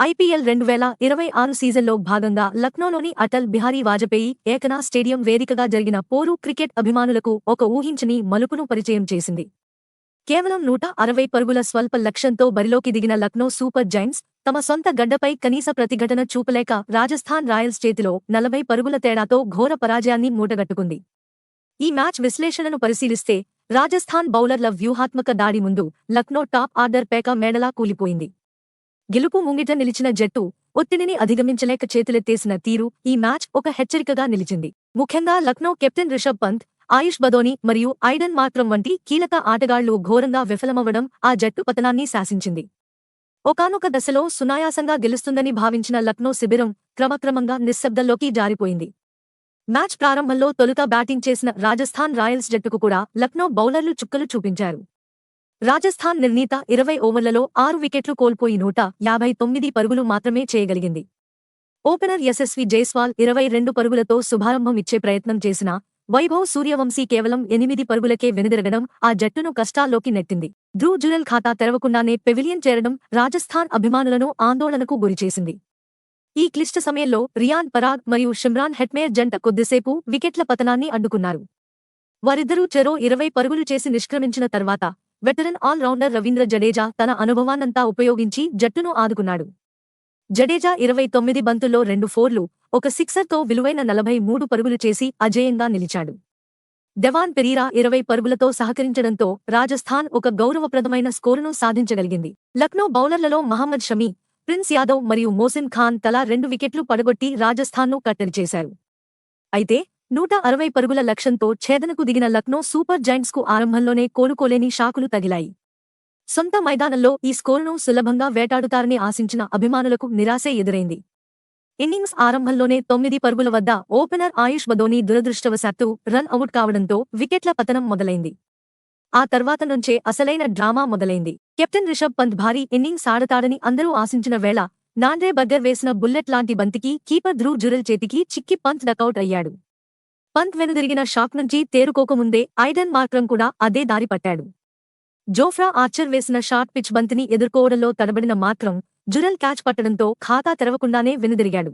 IPL 2026 సీజన్లో భాగంగా లక్నోలోని Atal Bihari Vajpayee ఏకనా stadium వేదికగా జరిగిన పోరు క్రికెట్ అభిమానులకు ఒక ఊహించని మలుపును పరిచయం చేసింది. కేవలం 160 పరుగుల స్వల్ప లక్ష్యంతో బరిలోకి దిగిన లక్నో సూపర్ జైంట్స్ తమ సొంత గడ్డపై కనీస ప్రతిఘటన చూపలేక రాజస్థాన్ రాయల్స్ చేతిలో 40 పరుగుల తేడాతో ఘోర పరాజయాన్ని మూటగట్టుకుంది. ఈ మ్యాచ్ విశ్లేషణను పరిశీలిస్తే రాజస్థాన్ బౌలర్ల వ్యూహాత్మక దాడి ముందు లక్నో టాప్ ఆర్డర్ పేక మేడలా కూలిపోయింది. గెలుపు ముంగిట నిలిచిన జట్టు ఒత్తిడిని అధిగమించలేక చేతులెత్తేసిన తీరు ఈ మ్యాచ్ ఒక హెచ్చరికగా నిలిచింది. ముఖ్యంగా లక్నో కెప్టెన్ రిషబ్ పంత్, ఆయుష్ బదోని మరియు ఐడెన్ మార్క్రమ్ వంటి కీలక ఆటగాళ్లు ఘోరంగా విఫలమవ్వడం ఆ జట్టు పతనాన్ని శాసించింది. ఒకానొక దశలో సునాయాసంగా గెలుస్తుందని భావించిన లక్నో శిబిరం క్రమక్రమంగా నిశ్శబ్దంలోకి జారిపోయింది. మ్యాచ్ ప్రారంభంలో తొలుత బ్యాటింగ్ చేసిన రాజస్థాన్ రాయల్స్ జట్టుకు కూడా లక్నో బౌలర్లు చుక్కలు చూపించారు. రాజస్థాన్ నిర్ణీత 20 ఓవర్లలో 6 వికెట్లు కోల్పోయి 159 పరుగులు మాత్రమే చేయగలిగింది. ఓపెనర్ యశస్వి జైస్వాల్ 22 పరుగులతో శుభారంభం ఇచ్చే ప్రయత్నం చేసినా వైభవ్ సూర్యవంశీ కేవలం 8 పరుగులకే వెనుదిరగడం ఆ జట్టును కష్టాల్లోకి నెట్టింది. ధ్రువ్ జురెల్ ఖాతా తెరవకుండానే పెవిలియన్ చేరడం రాజస్థాన్ అభిమానులను ఆందోళనకు గురిచేసింది. ఈ క్లిష్ట సమయంలో రియాన్ పరాగ్ మరియు షిమ్రాన్ హెట్మేర్ జంట కొద్దిసేపు వికెట్ల పతనాన్ని అడ్డుకున్నారు. వారిద్దరూ చెరో 20 పరుగులు చేసి నిష్క్రమించిన తర్వాత వెటరన్ ఆల్రౌండర్ రవీంద్ర జడేజా తన అనుభవాన్నంతా ఉపయోగించి జట్టును ఆదుకున్నాడు. జడేజా 29 బంతుల్లో 2 ఫోర్లు, ఒక సిక్సర్తో విలువైన 43 పరుగులు చేసి అజేయంగా నిలిచాడు. డెవాన్ పెరీరా 20 పరుగులతో సహకరించడంతో రాజస్థాన్ ఒక గౌరవప్రదమైన స్కోరును సాధించగలిగింది. లక్నో బౌలర్లలో మహమ్మద్ షమీ, ప్రిన్స్ యాదవ్ మరియు మోసిన్ ఖాన్ తలా 2 వికెట్లు పడగొట్టి రాజస్థాన్ను కట్టడి చేశారు. అయితే 160 పరుగుల లక్ష్యంతో ఛేదనకు దిగిన లక్నో సూపర్ జైంట్స్కు ఆరంభంలోనే కోలుకోలేని షాకులు తగిలాయి. సొంత మైదానంలో ఈ స్కోరును సులభంగా వేటాడుతారని ఆశించిన అభిమానులకు నిరాశే ఎదురైంది. ఇన్నింగ్స్ ఆరంభంలోనే 9 పరుగుల వద్ద ఓపెనర్ ఆయుష్ బదోని దురదృష్టవశాత్తు రన్ అవుట్ కావడంతో వికెట్ల పతనం మొదలైంది. ఆ తర్వాత నుంచే అసలైన డ్రామా మొదలైంది. కెప్టెన్ రిషబ్ పంత్ భారీ ఇన్నింగ్స్ ఆడతాడని అందరూ ఆశించిన వేళ నాండ్రే బర్గర్ వేసిన బుల్లెట్ లాంటి బంతికి కీపర్ ధ్రువ్ జురెల్ చేతికి చిక్కి పంత్ డకౌట్ అయ్యాడు. పంత్ వెనుదిరిగిన షాక్ నుంచి తేరుకోకముందే ఐడెన్ మార్క్రమ్ కూడా అదే దారి పట్టాడు. జోఫ్రా ఆర్చర్ వేసిన షార్ట్ పిచ్ బంతిని ఎదుర్కోవడంలో తడబడిన మార్క్రమ్ జురెల్ క్యాచ్ పట్టడంతో ఖాతా తెరవకుండానే వెనుదిరిగాడు.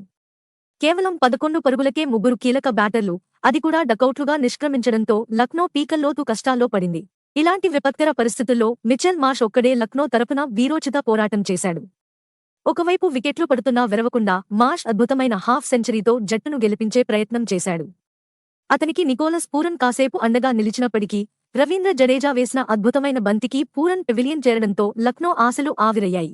కేవలం 11 పరుగులకే 3 కీలక బ్యాటర్లు, అది కూడా డకౌట్లుగా నిష్క్రమించడంతో లక్నో పీకల్లోతు కష్టాల్లో పడింది. ఇలాంటి విపత్కర పరిస్థితుల్లో మిచెల్ మార్ష్ ఒక్కడే లక్నో తరపున వీరోచిత పోరాటం చేశాడు. ఒకవైపు వికెట్లు పడుతున్నా వెరవకుండా మార్ష్ అద్భుతమైన హాఫ్ సెంచరీతో జట్టును గెలిపించే ప్రయత్నం చేశాడు. అతనికి నికోలస్ పూరన్ కాసేపు అండగా నిలిచినప్పటికీ రవీంద్ర జడేజా వేసిన అద్భుతమైన బంతికి పూరన్ పెవిలియన్ చేరడంతో లక్నో ఆశలు ఆవిరయ్యాయి.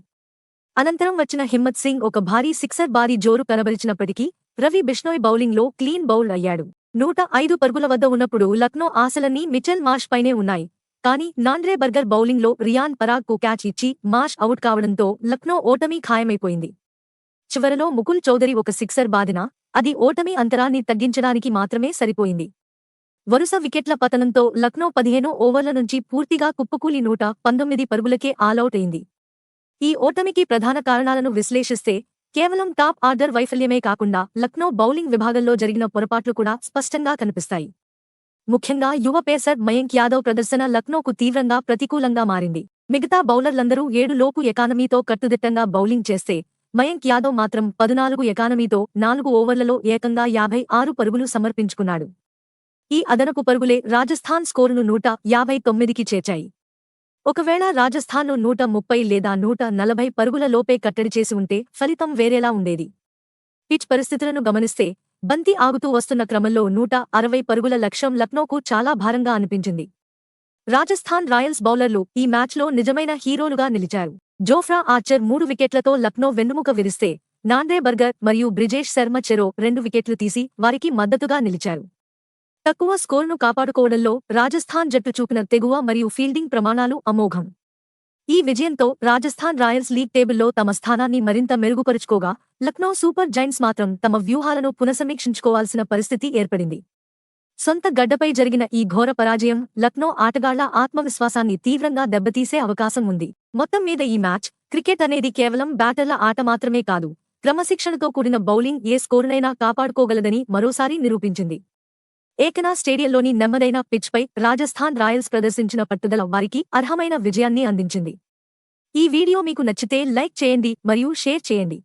అనంతరం వచ్చిన హిమ్మత్ సింగ్ ఒక భారీ సిక్సర్ భారీ జోరు కనబరిచినప్పటికీ రవి బిష్నోయ్ బౌలింగ్లో క్లీన్ బౌల్డ్ అయ్యాడు. 105 పరుగుల వద్ద ఉన్నప్పుడు లక్నో ఆశలన్నీ మిచెల్ మార్ష్ పైనే ఉన్నాయి. కానీ నాండ్రే బర్గర్ బౌలింగ్లో రియాన్ పరాగ్ కు క్యాచ్ ఇచ్చి మార్ష్ అవుట్ కావడంతో లక్నో ఓటమి ఖాయమైపోయింది. చివరలో ముకుల్ చౌదరి ఒక సిక్సర్ బాదినా అది ఓటమి అంతరాన్ని తగ్గించడానికి మాత్రమే సరిపోయింది. వరుస వికెట్ల పతనంతో లక్నో 15 ఓవర్ల నుంచి పూర్తిగా కుప్పకూలి 119 పరుగులకే ఆలౌట్ అయింది. ఈ ఓటమికి ప్రధాన కారణాలను విశ్లేషిస్తే కేవలం టాప్ ఆర్డర్ వైఫల్యమే కాకుండా లక్నో బౌలింగ్ విభాగంలో జరిగిన పొరపాట్లు కూడా స్పష్టంగా కనిపిస్తాయి. ముఖ్యంగా యువ పేసర్ మయాంక్ యాదవ్ ప్రదర్శన లక్నోకు తీవ్రంగా ప్రతికూలంగా మారింది. మిగతా బౌలర్లందరూ 7 లోపు ఎకానమీతో కట్టుదిట్టంగా బౌలింగ్ చేస్తే మయాంక్ యాదవ్ మాత్రం 14 ఎకానమీతో 4 ఓవర్లలో ఏకంగా 56 పరుగులు సమర్పించుకున్నాడు. ఈ అదనపు పరుగులే రాజస్థాన్ స్కోరును 159కి చేర్చాయి. ఒకవేళ రాజస్థాన్ను 130 లేదా 140 పరుగుల లోపే కట్టడి చేసి ఉంటే ఫలితం వేరేలా ఉండేది. పిచ్ పరిస్థితులను గమనిస్తే బంతి ఆగుతూ వస్తున్న క్రమంలో 160 పరుగుల లక్ష్యం లక్నోకు చాలా భారంగా అనిపించింది. రాజస్థాన్ రాయల్స్ బౌలర్లు ఈ మ్యాచ్లో నిజమైన హీరోలుగా నిలిచారు. జోఫ్రా ఆర్చర్ 3 వికెట్లతో లక్నో వెన్నుముక విరిస్తే నాండ్రే బర్గర్ మరియు బ్రిజేష్ శర్మ చెరో 2 వికెట్లు తీసి వారికి మద్దతుగా నిలిచారు. తక్కువ స్కోరును కాపాడుకోవడంలో రాజస్థాన్ జట్టు చూపిన తెగువ మరియు ఫీల్డింగ్ ప్రమాణాలు అమోఘం. ఈ విజయంతో రాజస్థాన్ రాయల్స్ లీగ్ టేబుల్లో తమ స్థానాన్ని మరింత మెరుగుపరుచుకోగా లక్నో సూపర్ జైంట్స్ మాత్రం తమ వ్యూహాలను పునఃసమీక్షించుకోవాల్సిన పరిస్థితి ఏర్పడింది. సొంత గడ్డపై జరిగిన ఈ ఘోర పరాజయం లక్నో ఆటగాళ్ల ఆత్మవిశ్వాసాన్ని తీవ్రంగా దెబ్బతీసే అవకాశం ఉంది. మొత్తం మీద ఈ మ్యాచ్ క్రికెట్ అనేది కేవలం బ్యాటర్ల ఆట మాత్రమే కాదు, క్రమశిక్షణతో కూడిన బౌలింగ్ ఏ స్కోరునైనా కాపాడుకోగలదని మరోసారి నిరూపించింది. ఏకనా స్టేడియంలోని నెమ్మదైన పిచ్పై రాజస్థాన్ రాయల్స్ ప్రదర్శించిన పట్టుదల వారికి అర్హమైన విజయాన్ని అందించింది. ఈ వీడియో మీకు నచ్చితే లైక్ చేయండి మరియు షేర్ చేయండి.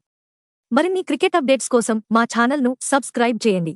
మరిన్ని క్రికెట్ అప్డేట్స్ కోసం మా ఛానల్ను సబ్స్క్రైబ్ చేయండి.